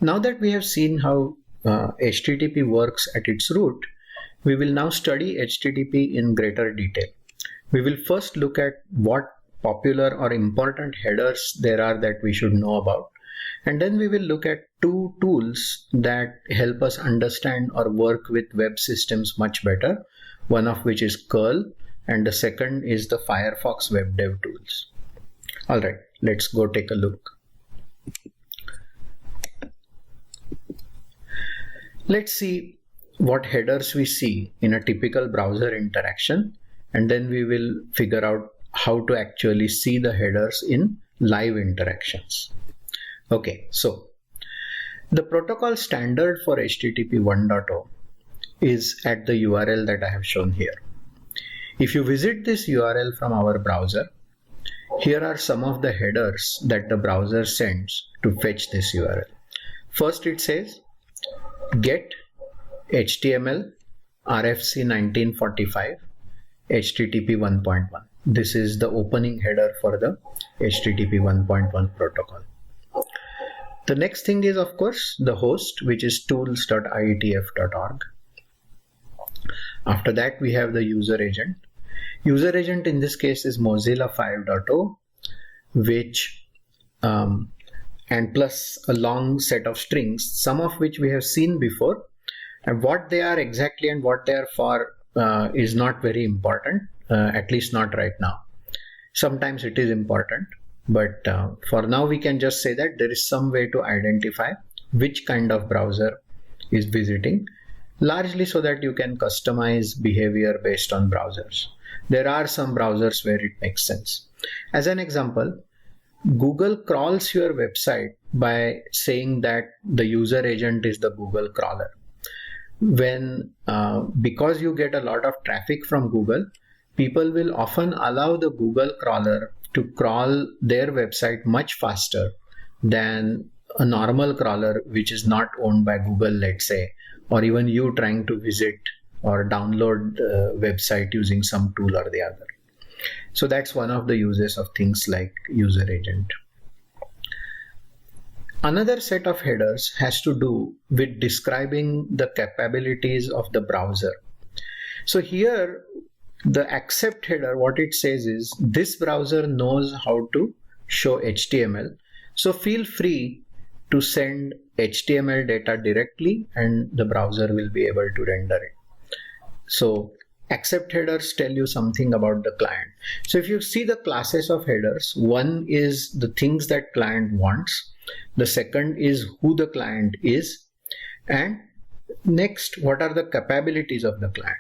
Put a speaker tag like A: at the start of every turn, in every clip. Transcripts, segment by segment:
A: Now that we have seen how HTTP works at its root, we will now study HTTP in greater detail. We will first look at what popular or important headers there are that we should know about. And then we will look at two tools that help us understand or work with web systems much better. One of which is curl, and the second is the Firefox web dev tools. All right, let's go take a look. Let's see what headers we see in a typical browser interaction, and then we will figure out how to actually see the headers in live interactions. Okay, so the protocol standard for HTTP 1.0 is at the URL that I have shown here. If you visit this URL from our browser, here are some of the headers that the browser sends to fetch this URL. First, it says get HTML RFC 1945 HTTP 1.1. This is the opening header for the HTTP 1.1 protocol. The next thing is, of course, the host, which is tools.ietf.org. After that, we have the user agent. User agent in this case is Mozilla 5.0, which and plus a long set of strings, some of which we have seen before, and what they are exactly and what they are for is not very important, at least not right now. Sometimes it is important, but for now we can just say that there is some way to identify which kind of browser is visiting, largely so that you can customize behavior based on browsers. There are some browsers where it makes sense. As an example, Google crawls your website by saying that the user agent is the Google crawler. When because you get a lot of traffic from Google, people will often allow the Google crawler to crawl their website much faster than a normal crawler which is not owned by Google, let's say, or even you trying to visit or download a website using some tool or the other. So that's one of the uses of things like user agent. Another set of headers has to do with describing the capabilities of the browser. So here, the accept header, what it says is this browser knows how to show HTML. So feel free to send HTML data directly and the browser will be able to render it. So accept headers tell you something about the client. So if you see the classes of headers, one is the things that client wants. The second is who the client is. And next, what are the capabilities of the client?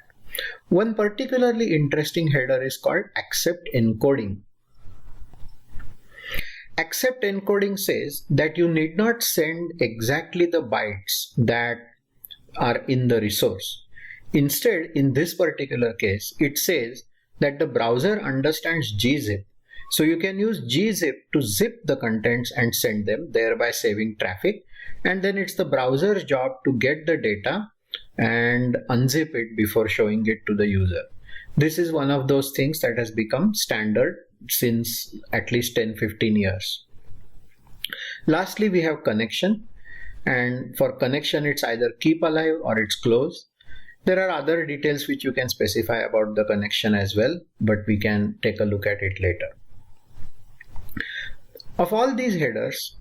A: One particularly interesting header is called accept encoding. Accept encoding says that you need not send exactly the bytes that are in the resource. Instead, in this particular case, it says that the browser understands gzip. So you can use gzip to zip the contents and send them, thereby saving traffic. And then it's the browser's job to get the data and unzip it before showing it to the user. This is one of those things that has become standard since at least 10-15 years. Lastly, we have connection. And for connection, it's either keep alive or it's close. There are other details which you can specify about the connection as well, but we can take a look at it later. Of all these headers,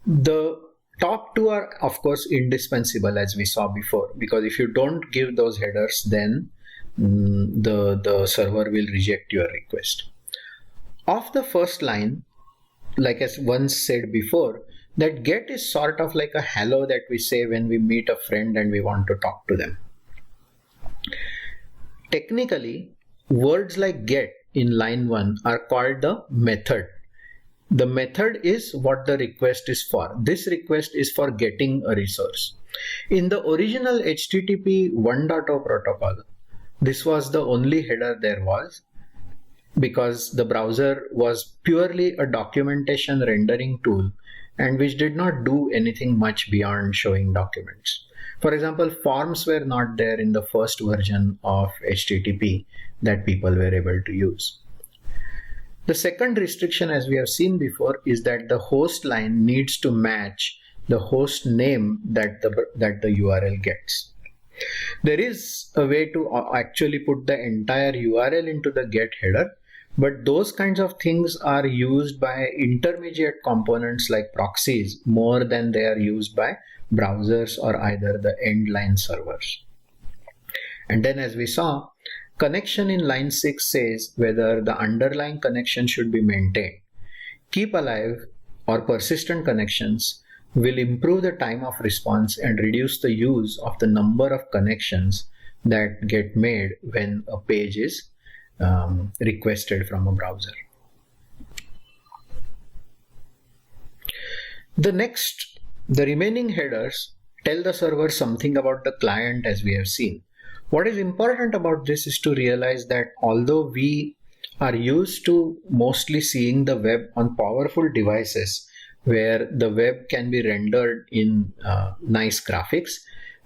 A: the top two are of course indispensable, as we saw before, because if you don't give those headers, then the server will reject your request. Of the first line, like as once said before, that get is sort of like a hello that we say when we meet a friend and we want to talk to them. Technically, words like get in line 1 are called the method. The method is what the request is for. This request is for getting a resource. In the original HTTP 1.0 protocol, this was the only header there was, because the browser was purely a documentation rendering tool and which did not do anything much beyond showing documents. For example, forms were not there in the first version of HTTP that people were able to use. The second restriction, as we have seen before, is that the host line needs to match the host name that the URL gets. There is a way to actually put the entire URL into the get header, but those kinds of things are used by intermediate components like proxies more than they are used by browsers or either the end line servers. And then, as we saw, connection in line 6 says whether the underlying connection should be maintained. Keep alive or persistent connections will improve the time of response and reduce the use of the number of connections that get made when a page is requested from a browser. The remaining headers tell the server something about the client, as we have seen. What is important about this is to realize that although we are used to mostly seeing the web on powerful devices where the web can be rendered in nice graphics,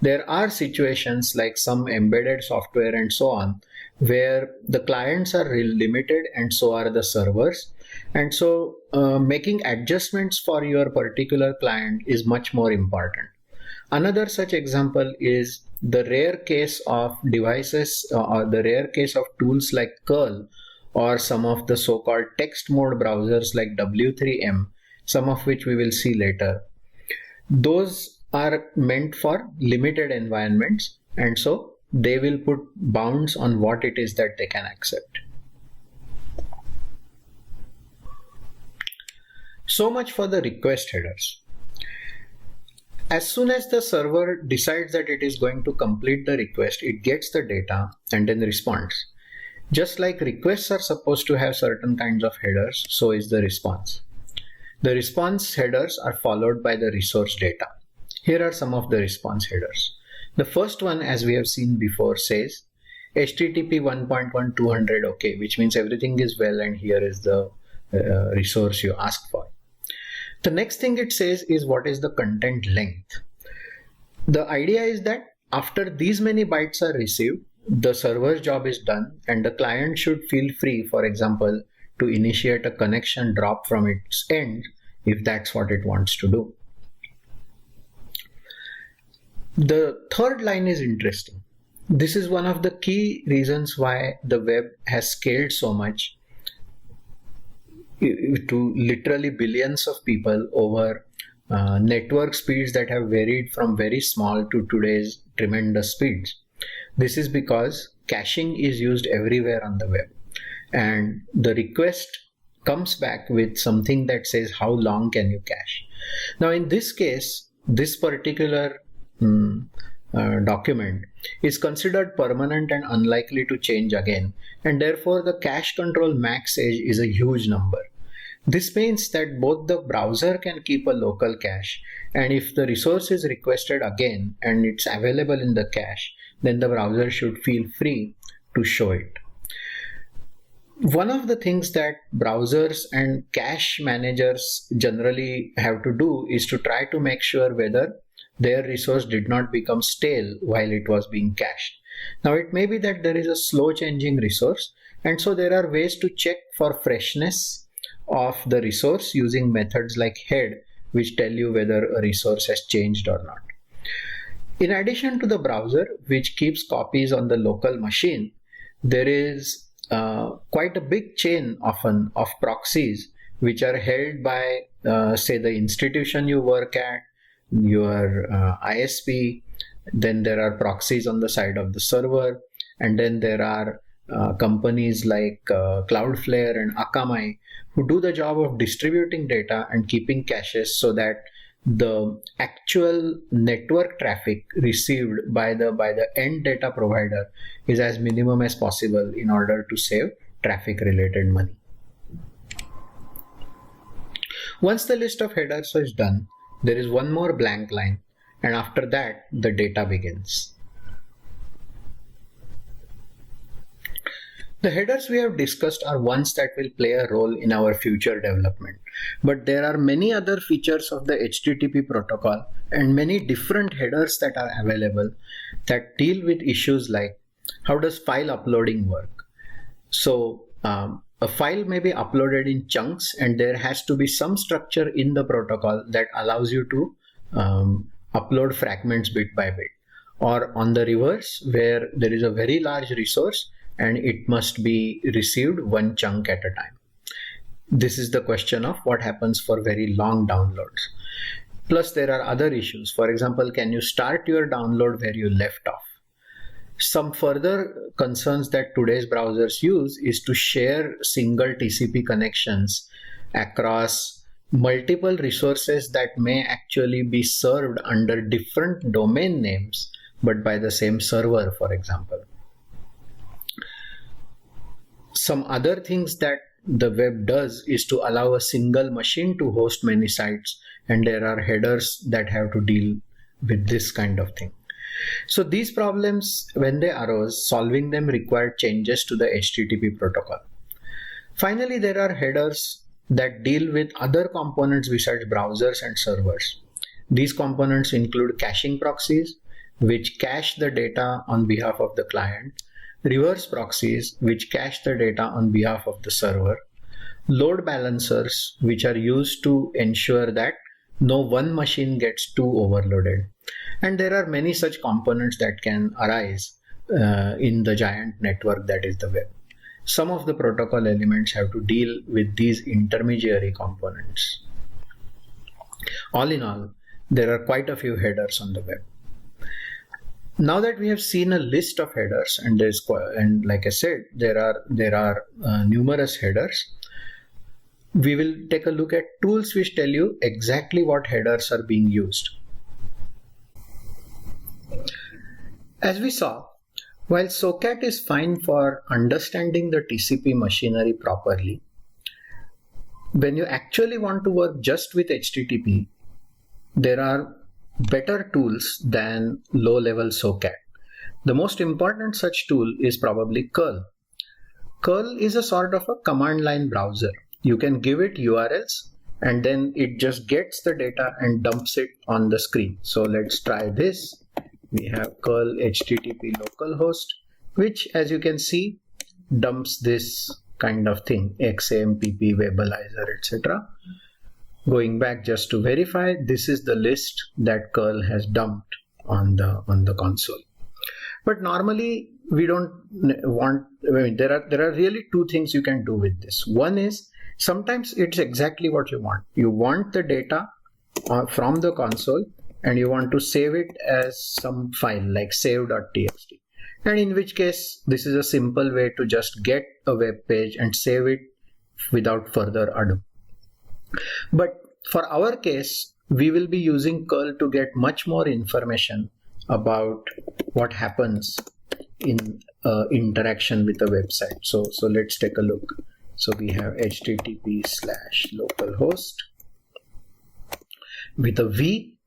A: there are situations like some embedded software and so on where the clients are limited and so are the servers. And so making adjustments for your particular client is much more important. Another such example is the rare case of devices or the rare case of tools like curl or some of the so-called text mode browsers like W3M, some of which we will see later. Those are meant for limited environments, and so they will put bounds on what it is that they can accept. So much for the request headers. As soon as the server decides that it is going to complete the request, it gets the data and then responds. Just like requests are supposed to have certain kinds of headers, so is the response. The response headers are followed by the resource data. Here are some of the response headers. The first one, as we have seen before, says HTTP 1.1 200 OK, which means everything is well and here is the resource you asked for. The next thing it says is what is the content length. The idea is that after these many bytes are received, the server's job is done and the client should feel free, for example, to initiate a connection drop from its end if that's what it wants to do. The third line is interesting. This is one of the key reasons why the web has scaled so much to literally billions of people over network speeds that have varied from very small to today's tremendous speeds. This is because caching is used everywhere on the web, and the request comes back with something that says how long can you cache. Now in this case, this particular document is considered permanent and unlikely to change again, and therefore the cache control max age is a huge number. This means that both the browser can keep a local cache, and if the resource is requested again and it's available in the cache, then the browser should feel free to show it. One of the things that browsers and cache managers generally have to do is to try to make sure whether their resource did not become stale while it was being cached. Now it may be that there is a slow changing resource, and so there are ways to check for freshness of the resource using methods like head, which tell you whether a resource has changed or not. In addition to the browser, which keeps copies on the local machine, there is quite a big chain often of proxies which are held by say the institution you work at, your ISP, then there are proxies on the side of the server, and then there are companies like Cloudflare and Akamai who do the job of distributing data and keeping caches so that the actual network traffic received by the end data provider is as minimum as possible in order to save traffic related money. Once the list of headers is done, there is one more blank line, and after that the data begins. The headers we have discussed are ones that will play a role in our future development, but there are many other features of the HTTP protocol and many different headers that are available that deal with issues like how does file uploading work. So a file may be uploaded in chunks, and there has to be some structure in the protocol that allows you to upload fragments bit by bit, or on the reverse, where there is a very large resource and it must be received one chunk at a time. This is the question of what happens for very long downloads. Plus, there are other issues. For example, can you start your download where you left off? Some further concerns that today's browsers use is to share single TCP connections across multiple resources that may actually be served under different domain names, but by the same server, for example. Some other things that the web does is to allow a single machine to host many sites, and there are headers that have to deal with this kind of thing. So these problems, when they arose, solving them required changes to the HTTP protocol. Finally, there are headers that deal with other components besides browsers and servers. These components include caching proxies, which cache the data on behalf of the client, reverse proxies, which cache the data on behalf of the server, load balancers, which are used to ensure that no one machine gets too overloaded. And there are many such components that can arise in the giant network that is the web. Some of the protocol elements have to deal with these intermediary components. All in all, there are quite a few headers on the web. Now that we have seen a list of headers, and like I said, there are numerous headers, we will take a look at tools which tell you exactly what headers are being used. As we saw, while SOCAT is fine for understanding the TCP machinery properly, when you actually want to work just with HTTP, there are better tools than low-level SOCAT. The most important such tool is probably curl. Curl is a sort of a command line browser. You can give it URLs and then it just gets the data and dumps it on the screen. So let's try this. We have curl HTTP localhost, which, as you can see, dumps this kind of thing, XAMPP, Webalizer, etc. Going back just to verify, this is the list that curl has dumped on the console. But normally we don't want, there are really two things you can do with this. One is, sometimes it's exactly what you want. You want the data from the console and you want to save it as some file like save.txt. And in which case, this is a simple way to just get a web page and save it without further ado. But for our case, we will be using curl to get much more information about what happens in interaction with a website. So let's take a look. So we have http/localhost with a V.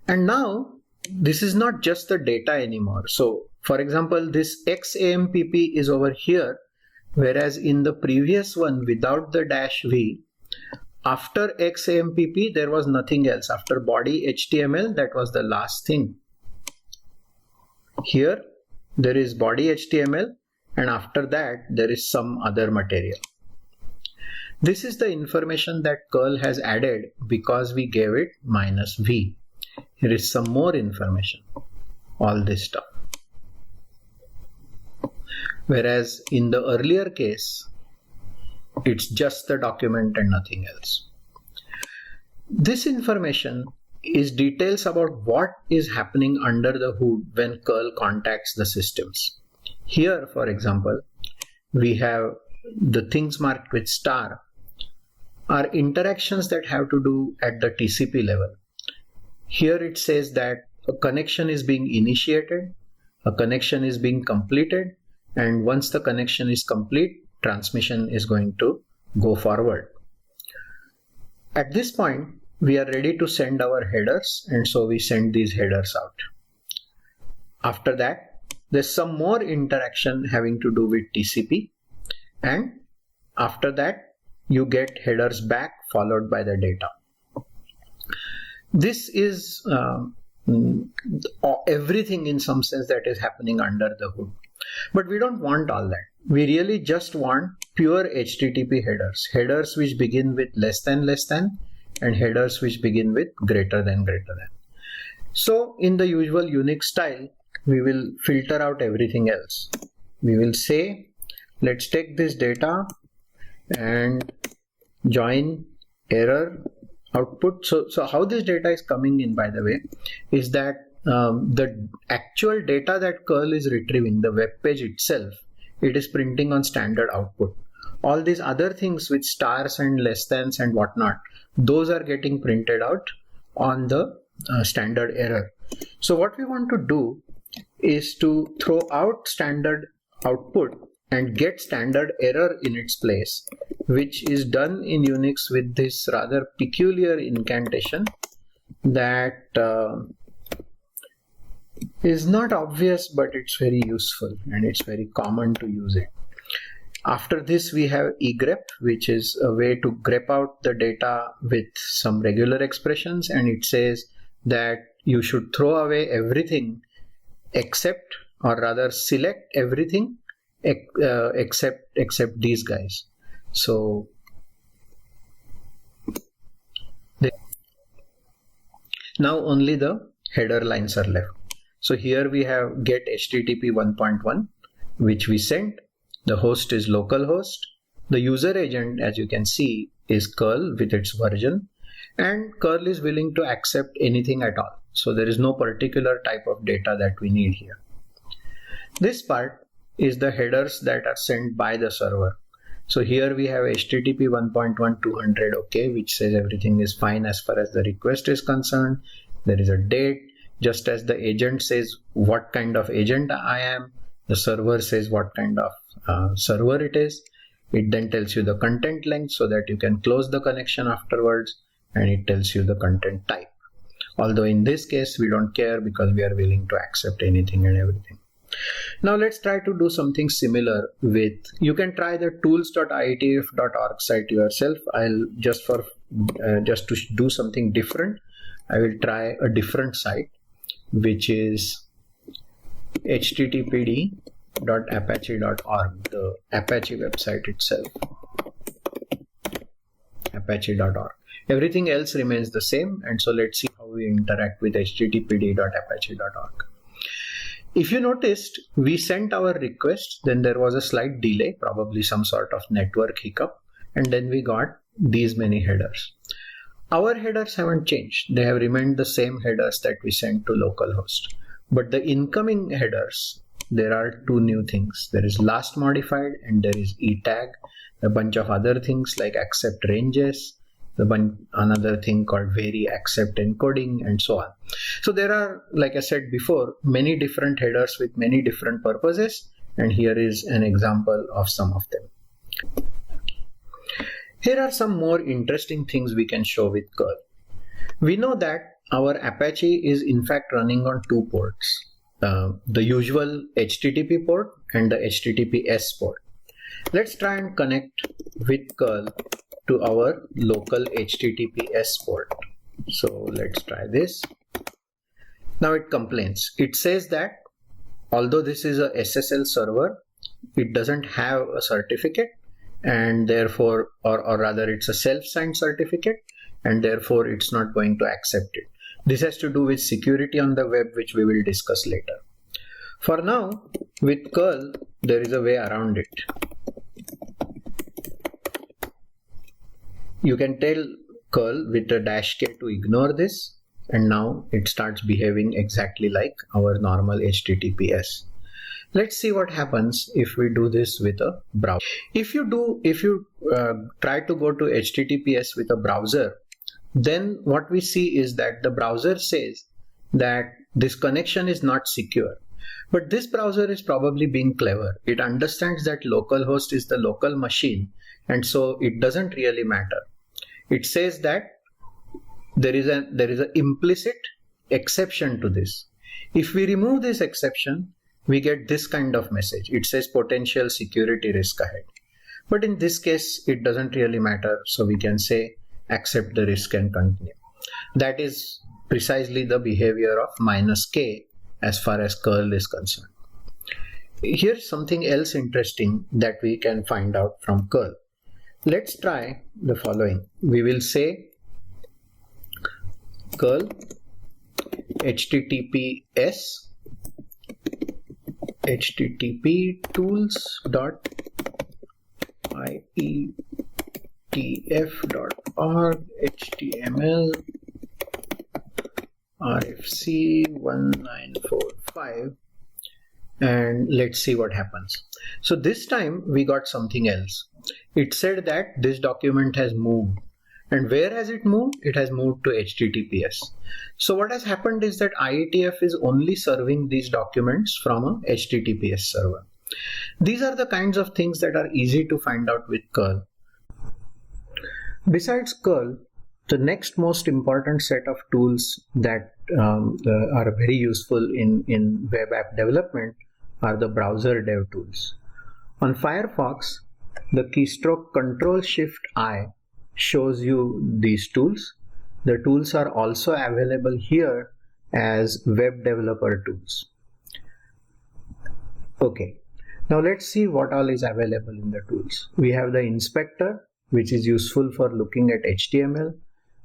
A: And now this is not just the data anymore. So for example, this XAMPP is over here, whereas in the previous one without the -v, after XAMPP there was nothing else. After body HTML, that was the last thing. Here there is body HTML and after that there is some other material. This is the information that curl has added because we gave it -v. Here is some more information, all this stuff. Whereas in the earlier case, it's just the document and nothing else. This information is details about what is happening under the hood when curl contacts the systems. Here, for example, we have the things marked with star are interactions that have to do at the TCP level. Here it says that a connection is being initiated, a connection is being completed, and once the connection is complete, transmission is going to go forward. At this point, we are ready to send our headers, and so we send these headers out. After that, there's some more interaction having to do with TCP, and after that, you get headers back followed by the data. This is everything in some sense that is happening under the hood. But we don't want all that. We really just want pure HTTP headers. Headers which begin with less than, and headers which begin with greater than. So in the usual Unix style, we will filter out everything else. We will say, let's take this data and join error output. So how this data is coming in, by the way, is that the actual data that curl is retrieving, the web page itself, it is printing on standard output. All these other things with stars and less thans and whatnot, those are getting printed out on the standard error. So what we want to do is to throw out standard output and get standard error in its place, which is done in Unix with this rather peculiar incantation that is not obvious, but it's very useful and it's very common to use it. After this, we have egrep, which is a way to grep out the data with some regular expressions, and it says that you should throw away everything except, or rather select everything except these guys. So now only the header lines are left. So here we have get HTTP 1.1, which we sent. The host is localhost. The user agent, as you can see, is curl with its version, and curl is willing to accept anything at all. So there is no particular type of data that we need here. This part is the headers that are sent by the server. So here we have HTTP 1.1 200 OK, which says everything is fine as far as the request is concerned. There is a date, just as the agent says what kind of agent I am, the server says what kind of server it is. It then tells you the content length so that you can close the connection afterwards, and it tells you the content type. Although in this case we don't care because we are willing to accept anything and everything. Now let's try to do something similar with, you can try the tools.ietf.org site yourself. I'll just to do something different, I will try a different site, which is httpd.apache.org, the Apache website itself, apache.org. Everything else remains the same, and so let's see how we interact with httpd.apache.org. If you noticed, we sent our request, then there was a slight delay, probably some sort of network hiccup, and then we got these many headers. Our headers haven't changed. They have remained the same headers that we sent to localhost. But the incoming headers, there are two new things. There is last modified and there is etag, a bunch of other things like accept ranges, another thing called vary accept encoding, and so on. So there are, like I said before, many different headers with many different purposes, and here is an example of some of them. Here are some more interesting things we can show with curl. We know that our Apache is in fact running on two ports, the usual HTTP port and the HTTPS port. Let's try and connect with curl to our local HTTPS port. So let's try this. Now it complains. It says that although this is a SSL server, it doesn't have a certificate, and therefore, or rather it's a self-signed certificate, and therefore it's not going to accept it. This has to do with security on the web, which we will discuss later. For now, with curl, there is a way around it. You can tell curl with a -k to ignore this, and now it starts behaving exactly like our normal HTTPS. Let's see what happens if we do this with a browser. If you try to go to HTTPS with a browser, then what we see is that the browser says that this connection is not secure. But this browser is probably being clever. It understands that localhost is the local machine, and so it doesn't really matter. It says that there is an implicit exception to this. If we remove this exception, we get this kind of message. It says potential security risk ahead. But in this case, it doesn't really matter. So we can say accept the risk and continue. That is precisely the behavior of -k as far as curl is concerned. Here's something else interesting that we can find out from curl. Let's try the following. We will say curl https http tools.ietf.org html RFC 1945, and let's see what happens. So this time we got something else. It said that this document has moved, and where has it moved? It has moved to HTTPS. So what has happened is that IETF is only serving these documents from a HTTPS server. These are the kinds of things that are easy to find out with curl. Besides curl, the next most important set of tools that are very useful in web app development are the browser dev tools. On Firefox, the keystroke Ctrl-Shift-I shows you these tools. The tools are also available here as web developer tools. Okay, now let's see what all is available in the tools. We have the inspector, which is useful for looking at HTML,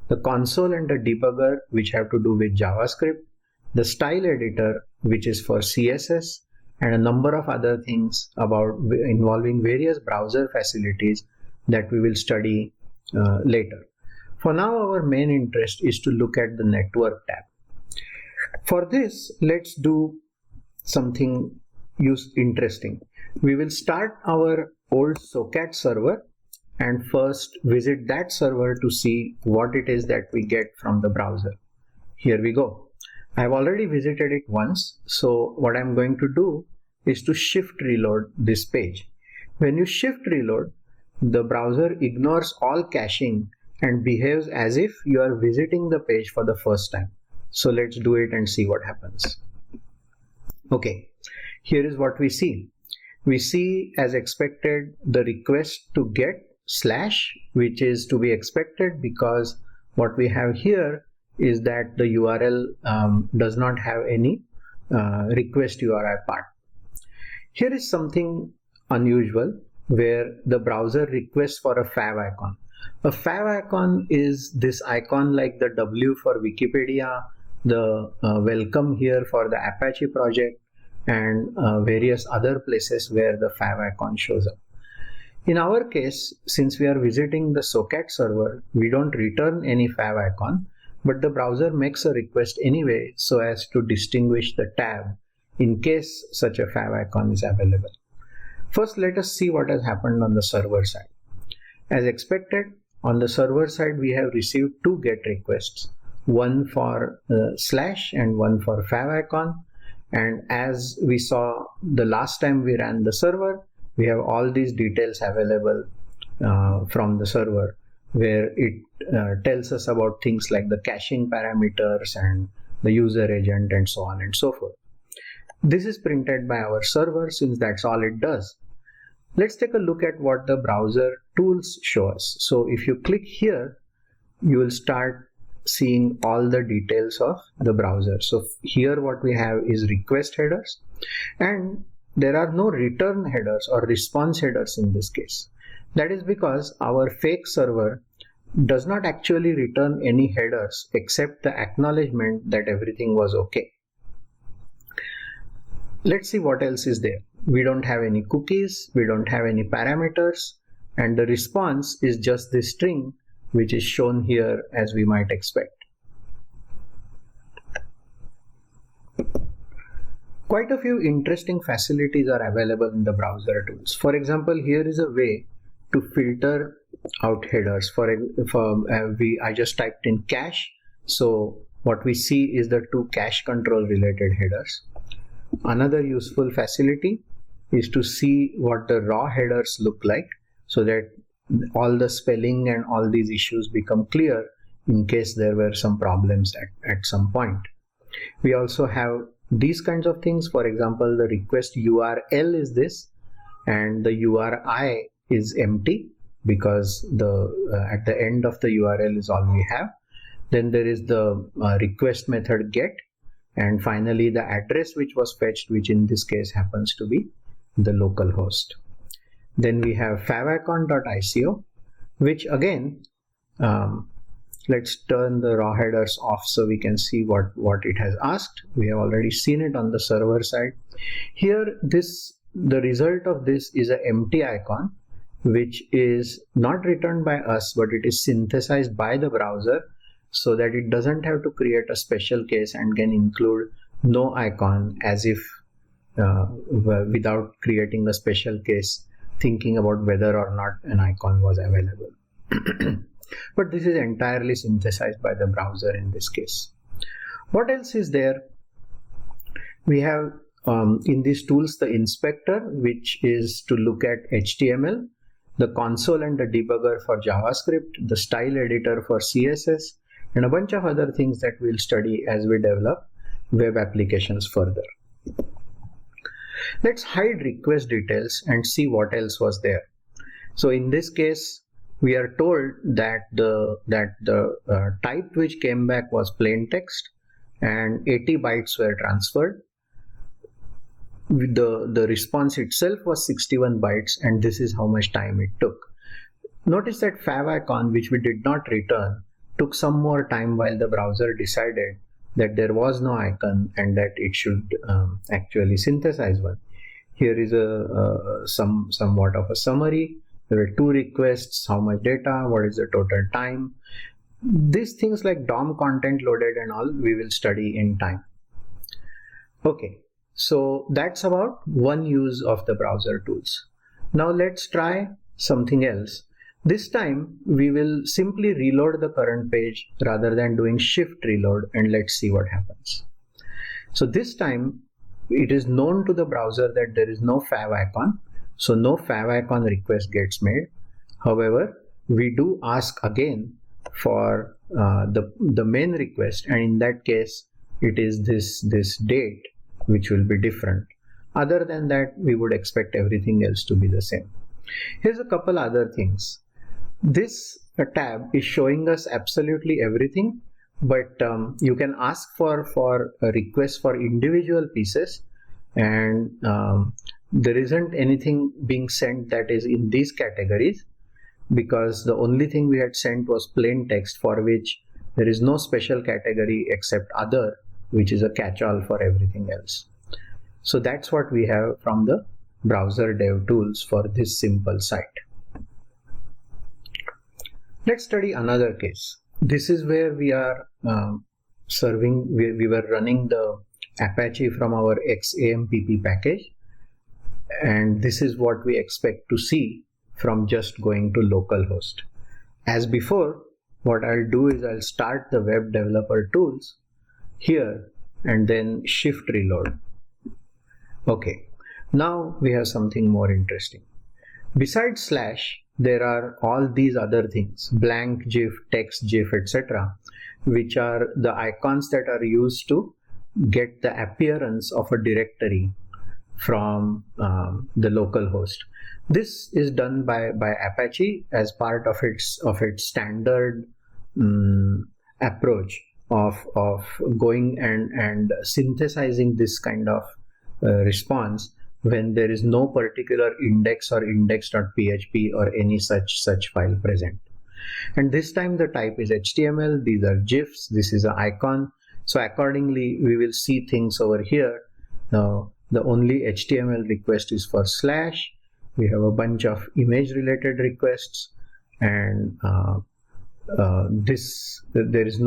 A: the console and the debugger, which have to do with JavaScript, the style editor, which is for CSS, and a number of other things involving various browser facilities that we will study later. For now, our main interest is to look at the network tab. For this, let's do something interesting. We will start our old SOCAT server and first visit that server to see what it is that we get from the browser. Here we go. I've already visited it once, so what I'm going to do is to shift reload this page. When you shift reload, the browser ignores all caching and behaves as if you are visiting the page for the first time. So let's do it and see what happens. Okay, here is what we see. We see, as expected, the request to get / which is to be expected because what we have here is that the URL does not have any request URI part. Here is something unusual where the browser requests for a fav icon. A fav icon is this icon like the W for Wikipedia, the welcome here for the Apache project, and various other places where the fav icon shows up. In our case, since we are visiting the SOCAT server, we don't return any fav icon, but the browser makes a request anyway so as to distinguish the tab in case such a fav icon is available. First, let us see what has happened on the server side. As expected, on the server side, we have received two GET requests, one for / and one for fav icon. And as we saw the last time we ran the server, we have all these details available from the server where it tells us about things like the caching parameters and the user agent and so on and so forth. This is printed by our server since that's all it does. Let's take a look at what the browser tools show us. So if you click here, you will start seeing all the details of the browser. So here what we have is request headers, and there are no return headers or response headers in this case. That is because our fake server does not actually return any headers except the acknowledgement that everything was okay. Let's see what else is there. We don't have any cookies, we don't have any parameters, and the response is just this string which is shown here as we might expect. Quite a few interesting facilities are available in the browser tools. For example, here is a way to filter out headers. I just typed in cache, so what we see is the two cache control related headers. Another useful facility is to see what the raw headers look like so that all the spelling and all these issues become clear in case there were some problems at some point. We also have these kinds of things. For example, the request URL is this and the URI is empty because at the end of the URL is all we have. Then there is the request method get, and finally the address which was fetched, which in this case happens to be the local host. Then we have favicon.ico, which again let's turn the raw headers off so we can see what it has asked. We have already seen it on the server side. Here, the result of this is an empty icon, which is not returned by us, but it is synthesized by the browser so that it doesn't have to create a special case and can include no icon, as if without creating a special case, thinking about whether or not an icon was available. But this is entirely synthesized by the browser in this case. What else is there? We have in these tools the inspector, which is to look at HTML, the console and the debugger for JavaScript, the style editor for CSS, and a bunch of other things that we'll study as we develop web applications further. Let's hide request details and see what else was there. So in this case, we are told that the type which came back was plain text and 80 bytes were transferred. The response itself was 61 bytes, and this is how much time it took. Notice that favicon, which we did not return, took some more time while the browser decided that there was no icon and that it should actually synthesize one. Here is somewhat of a summary. There were 2 requests, how much data, what is the total time. These things like DOM content loaded and all, we will study in time. Okay, so that's about one use of the browser tools. Now let's try something else. This time we will simply reload the current page rather than doing shift reload, and let's see what happens. So this time it is known to the browser that there is no favicon, so no favicon request gets made. However, we do ask again for the main request, and in that case it is this date which will be different. Other than that, we would expect everything else to be the same. Here's a couple other things. This tab is showing us absolutely everything, but you can ask for a request for individual pieces, and there isn't anything being sent that is in these categories, because the only thing we had sent was plain text, for which there is no special category except other, which is a catch-all for everything else. So that's what we have from the browser dev tools for this simple site. Let's study another case. This is where we are we were running the Apache from our XAMPP package, and this is what we expect to see from just going to localhost. As before, what I'll do is I'll start the web developer tools here and then shift reload. Okay, now we have something more interesting. Besides slash, there are all these other things, blank GIF, text GIF, etc., which are the icons that are used to get the appearance of a directory from the local host. This is done by Apache as part of its standard approach of going and synthesizing this kind of response when there is no particular index or index.php or any such file present. And this time the type is HTML, these are GIFs, this is an icon. So accordingly, we will see things over here. Now, the only HTML request is for slash. We have a bunch of image related requests, and there is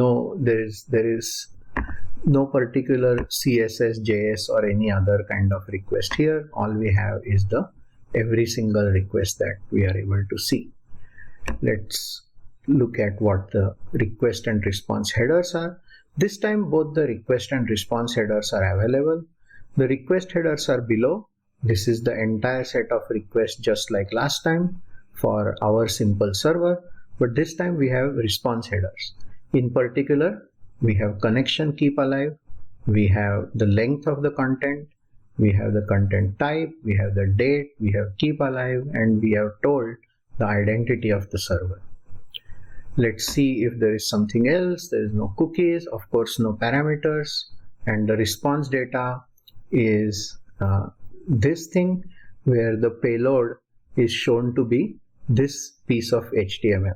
A: no particular CSS, JS or any other kind of request here. All we have is every single request that we are able to see. Let's look at what the request and response headers are. This time both the request and response headers are available. The request headers are below. This is the entire set of requests, just like last time for our simple server, but this time we have response headers. In particular, we have connection keep alive, we have the length of the content, we have the content type, we have the date, we have keep alive, and we have told the identity of the server. Let's see if there is something else. There is no cookies, of course no parameters, and the response data is this thing where the payload is shown to be this piece of HTML.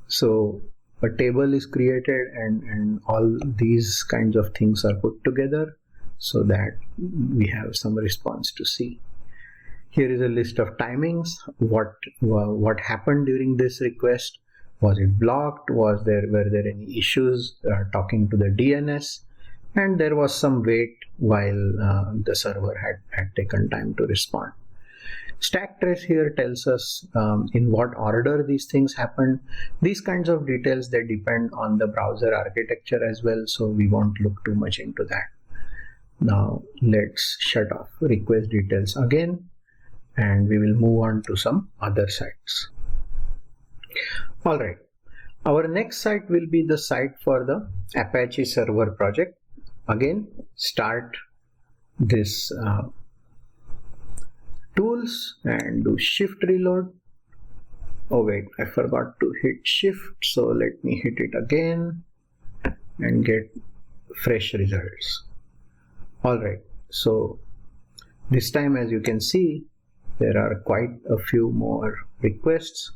A: So a table is created and all these kinds of things are put together so that we have some response to see. Here is a list of timings. What happened during this request? Was it blocked? Were there any issues talking to the DNS? And there was some wait while the server had taken time to respond. Stacktrace here tells us in what order these things happened. These kinds of details, they depend on the browser architecture as well, so we won't look too much into that. Now let's shut off request details again, and we will move on to some other sites. Alright, our next site will be the site for the Apache Server project. Again, start this tools and do shift reload. Oh wait, I forgot to hit shift, so let me hit it again and get fresh results. Alright, so this time, as you can see, there are quite a few more requests,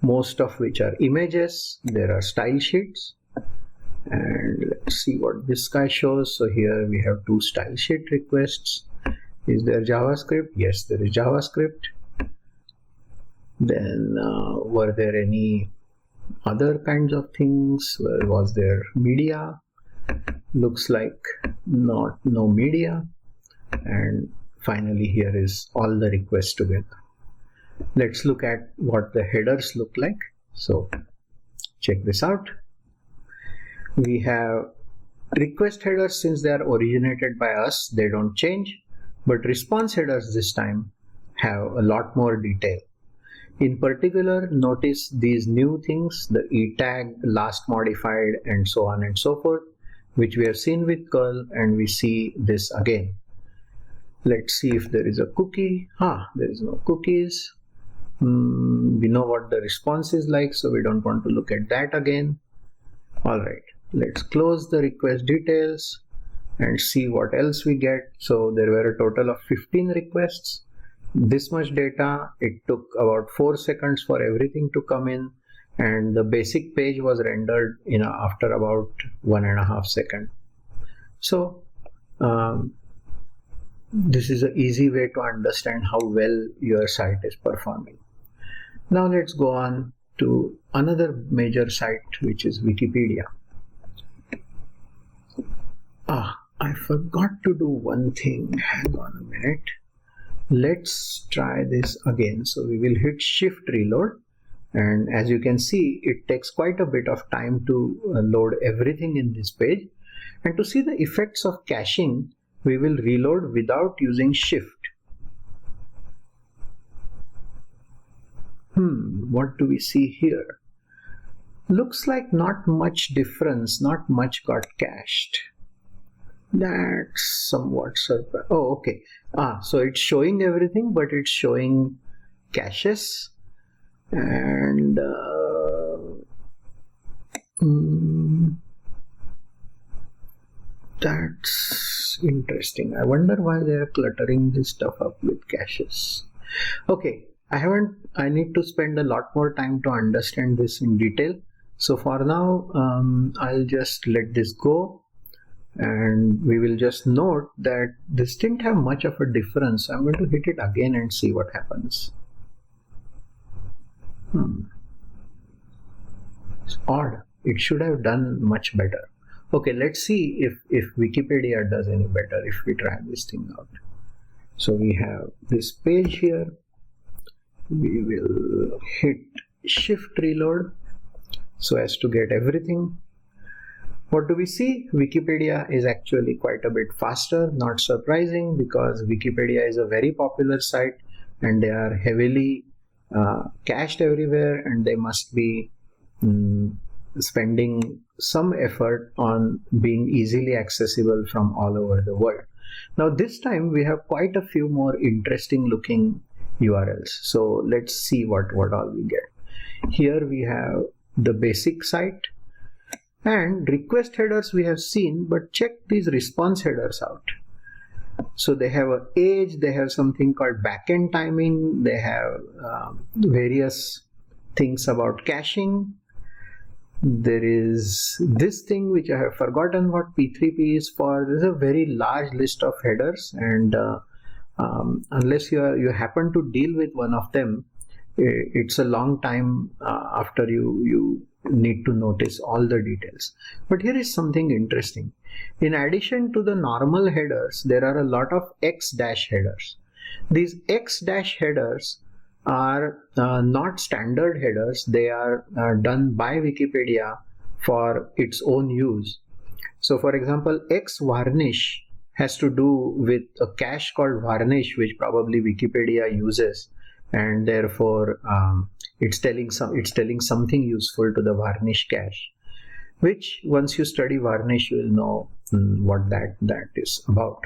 A: most of which are images. There are style sheets, and let's see what this guy shows. So here we have 2 style sheet requests. Is there JavaScript? Yes, there is JavaScript. Then were there any other kinds of things? Was there media? Looks like no media. And finally here is all the requests together. Let's look at what the headers look like. So check this out. We have request headers. Since they are originated by us, they don't change, but response headers this time have a lot more detail. In particular, notice these new things, the e tag, last modified, and so on and so forth, which we have seen with curl, and we see this again. Let's see if there is a cookie. There is no cookies. We know what the response is like, so we don't want to look at that again. Alright, let's close the request details and see what else we get. So there were a total of 15 requests. This much data. It took about 4 seconds for everything to come in, and the basic page was rendered after about 1.5 seconds. So this is an easy way to understand how well your site is performing. Now let's go on to another major site, which is Wikipedia. I forgot to do one thing. Hang on a minute. Let's try this again. So we will hit shift reload, and as you can see, it takes quite a bit of time to load everything in this page. And to see the effects of caching, we will reload without using shift. What do we see here? Looks like not much difference, not much got cached. That's somewhat surprising. Oh, okay. So it's showing everything, but it's showing caches, and that's interesting. I wonder why they are cluttering this stuff up with caches. Okay, I need to spend a lot more time to understand this in detail. So for now, I'll just let this go, and we will just note that this didn't have much of a difference. I'm going to hit it again and see what happens. It's odd. It should have done much better. Okay, let's see if Wikipedia does any better if we try this thing out. So we have this page here. We will hit shift reload so as to get everything. What do we see? Wikipedia is actually quite a bit faster, not surprising, because Wikipedia is a very popular site and they are heavily cached everywhere, and they must be spending some effort on being easily accessible from all over the world. Now this time we have quite a few more interesting looking URLs. So let's see what all we get. Here we have the basic site, and request headers we have seen, but check these response headers out. So they have an age, they have something called backend timing, they have various things about caching, There is this thing which I have forgotten what P3P is for. There's a very large list of headers, and unless you happen to deal with one of them, it's a long time after you need to notice all the details. But here is something interesting. In addition to the normal headers, there are a lot of X dash headers. These X dash headers are not standard headers. They are done by Wikipedia for its own use. So for example, X varnish has to do with a cache called varnish, which probably Wikipedia uses, and therefore it's telling something useful to the varnish cache, which once you study varnish you will know what that is about.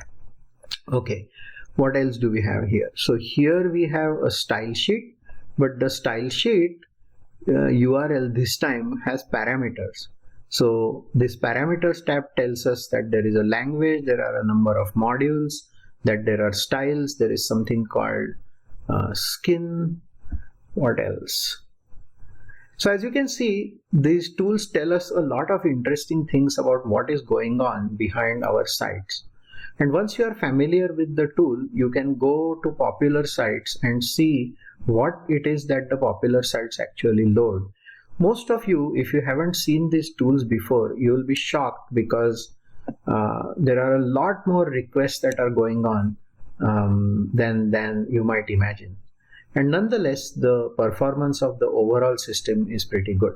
A: Okay, what else do we have here? So here we have a style sheet, but the style sheet URL this time has parameters. So this parameters tab tells us that there is a language, there are a number of modules, that there are styles, there is something called skin. What else? So as you can see, these tools tell us a lot of interesting things about what is going on behind our sites. And once you are familiar with the tool, you can go to popular sites and see what it is that the popular sites actually load. Most of you, if you haven't seen these tools before, you will be shocked because there are a lot more requests that are going on than you might imagine. And nonetheless, the performance of the overall system is pretty good.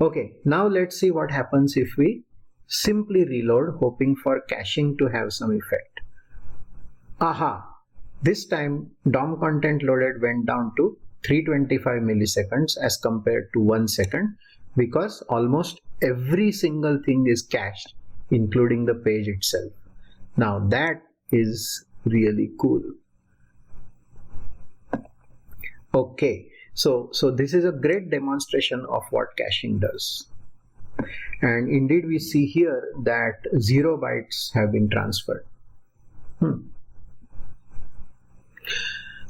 A: Okay, now let's see what happens if we simply reload, hoping for caching to have some effect. Aha! This time DOM content loaded went down to 325 milliseconds as compared to 1 second, because almost every single thing is cached, including the page itself. Now that is really cool. Okay, so this is a great demonstration of what caching does. And indeed we see here that 0 bytes have been transferred.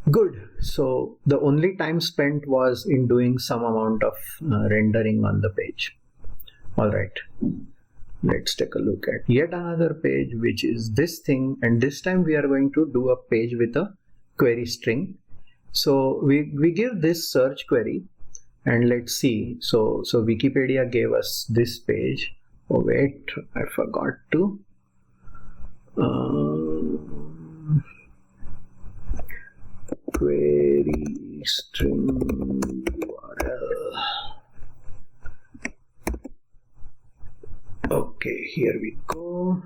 A: Good. So the only time spent was in doing some amount of rendering on the page. All right. Let's take a look at yet another page, which is this thing. And this time we are going to do a page with a query string. So we give this search query, and let's see. So Wikipedia gave us this page. Oh wait, I forgot to. Query string URL. Okay, here we go.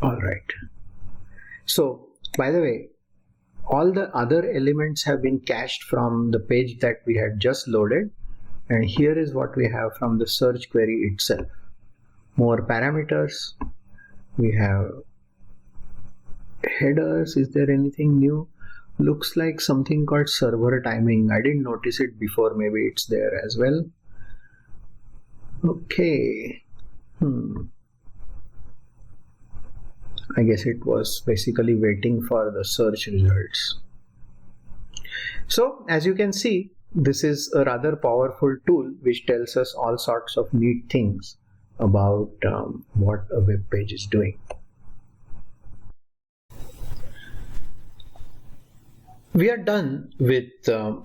A: All right. So by the way, all the other elements have been cached from the page that we had just loaded, and here is what we have from the search query itself. More parameters. We have headers. Is there anything new? Looks like something called server timing. I didn't notice it before. Maybe it's there as well. Okay. I guess it was basically waiting for the search results. So as you can see, this is a rather powerful tool which tells us all sorts of neat things about what a web page is doing. We are done with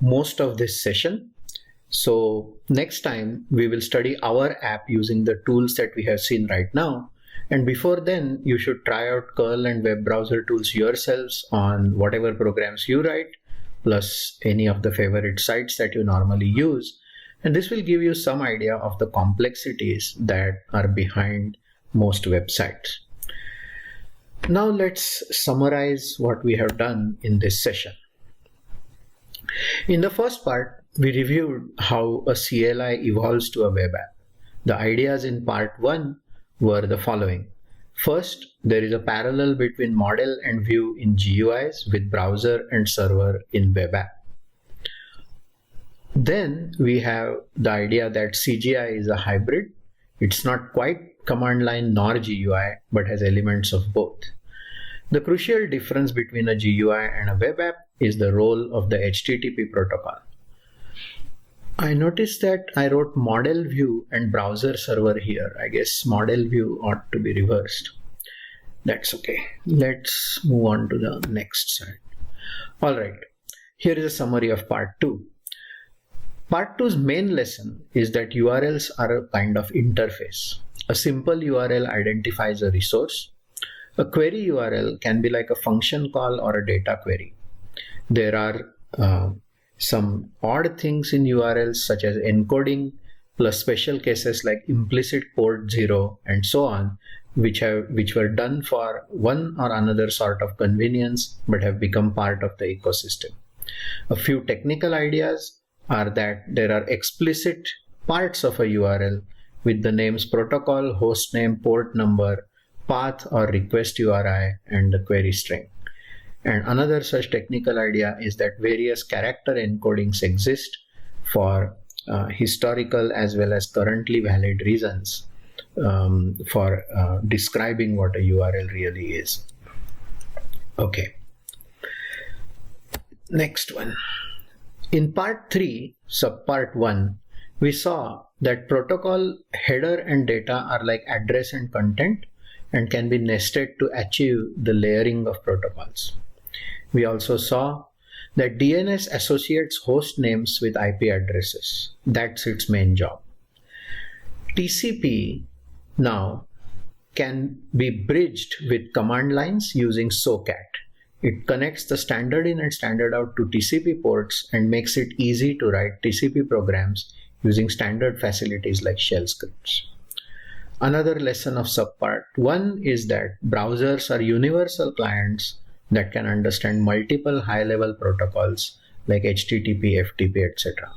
A: most of this session. So next time we will study our app using the tools that we have seen right now. And before then, you should try out curl and web browser tools yourselves on whatever programs you write, plus any of the favorite sites that you normally use. And this will give you some idea of the complexities that are behind most websites. Now let's summarize what we have done in this session. In the first part, we reviewed how a CLI evolves to a web app. The ideas in part 1 were the following. First, there is a parallel between model and view in GUIs with browser and server in web app. Then we have the idea that CGI is a hybrid. It's not quite command line nor GUI, but has elements of both. The crucial difference between a GUI and a web app is the role of the HTTP protocol. I noticed that I wrote model view and browser server here. I guess model view ought to be reversed. That's okay. Let's move on to the next slide. All right. Here is a summary of part 2. Part 2's main lesson is that URLs are a kind of interface. A simple URL identifies a resource. A query URL can be like a function call or a data query. There are some odd things in URLs such as encoding plus special cases like implicit port 0 and so on, which were done for one or another sort of convenience but have become part of the ecosystem. A few technical ideas are that there are explicit parts of a URL with the names protocol, hostname, port number, path or request URI, and the query string. And another such technical idea is that various character encodings exist for historical as well as currently valid reasons for describing what a URL really is. Okay. Next one. In part 3, subpart 1, we saw that protocol header and data are like address and content and can be nested to achieve the layering of protocols. We also saw that DNS associates host names with IP addresses. That's its main job. TCP now can be bridged with command lines using SOCAT. It connects the standard in and standard out to TCP ports and makes it easy to write TCP programs using standard facilities like shell scripts. Another lesson of subpart 1 is that browsers are universal clients that can understand multiple high-level protocols like HTTP, FTP, etc.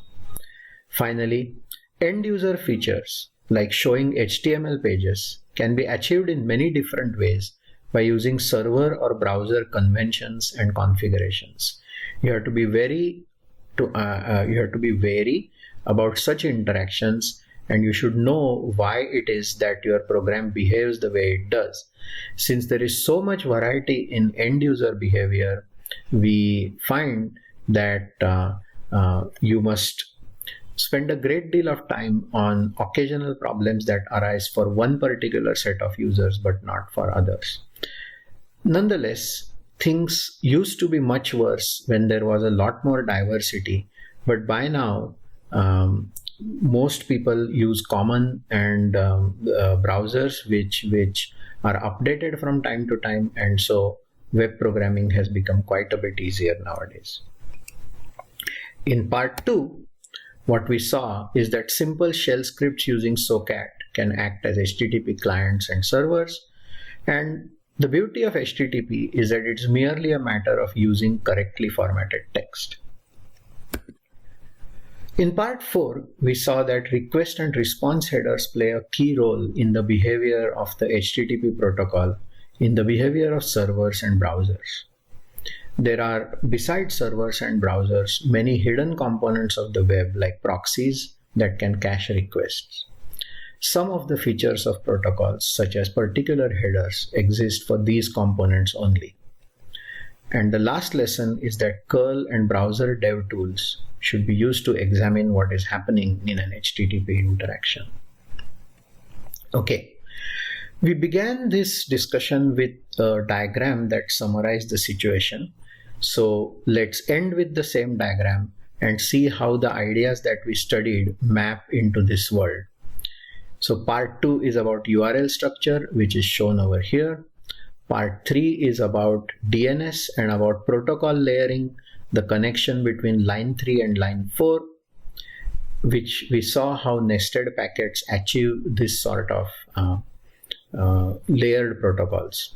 A: Finally, end-user features like showing HTML pages can be achieved in many different ways by using server or browser conventions and configurations. You have to be wary about such interactions, and you should know why it is that your program behaves the way it does. Since there is so much variety in end user behavior, we find that you must spend a great deal of time on occasional problems that arise for one particular set of users but not for others. Nonetheless, things used to be much worse when there was a lot more diversity, but by now most people use common and browsers which are updated from time to time, and so web programming has become quite a bit easier nowadays. In part 2, what we saw is that simple shell scripts using SOCAT can act as HTTP clients and servers, and the beauty of HTTP is that it's merely a matter of using correctly formatted text. In part 4, we saw that request and response headers play a key role in the behavior of the HTTP protocol, in the behavior of servers and browsers. There are, besides servers and browsers, many hidden components of the web like proxies that can cache requests. Some of the features of protocols, such as particular headers, exist for these components only. And the last lesson is that curl and browser dev tools should be used to examine what is happening in an HTTP interaction. Okay, we began this discussion with a diagram that summarized the situation. So let's end with the same diagram and see how the ideas that we studied map into this world. So part 2 is about URL structure, which is shown over here. Part 3 is about DNS and about protocol layering, the connection between line 3 and line 4, which we saw how nested packets achieve this sort of layered protocols.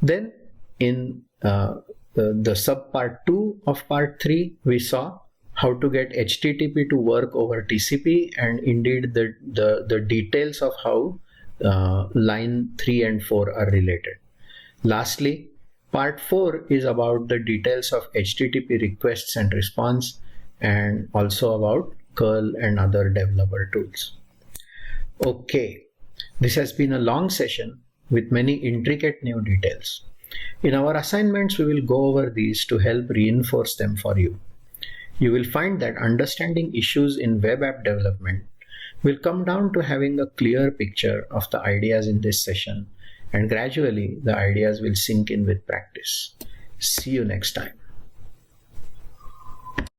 A: Then in the subpart 2 of part 3, we saw how to get HTTP to work over TCP, and indeed the details of how line 3 and 4 are related. Lastly, part 4 is about the details of HTTP requests and response, and also about curl and other developer tools. Okay, this has been a long session with many intricate new details. In our assignments, we will go over these to help reinforce them for you. You will find that understanding issues in web app development will come down to having a clear picture of the ideas in this session, and gradually the ideas will sink in with practice. See you next time.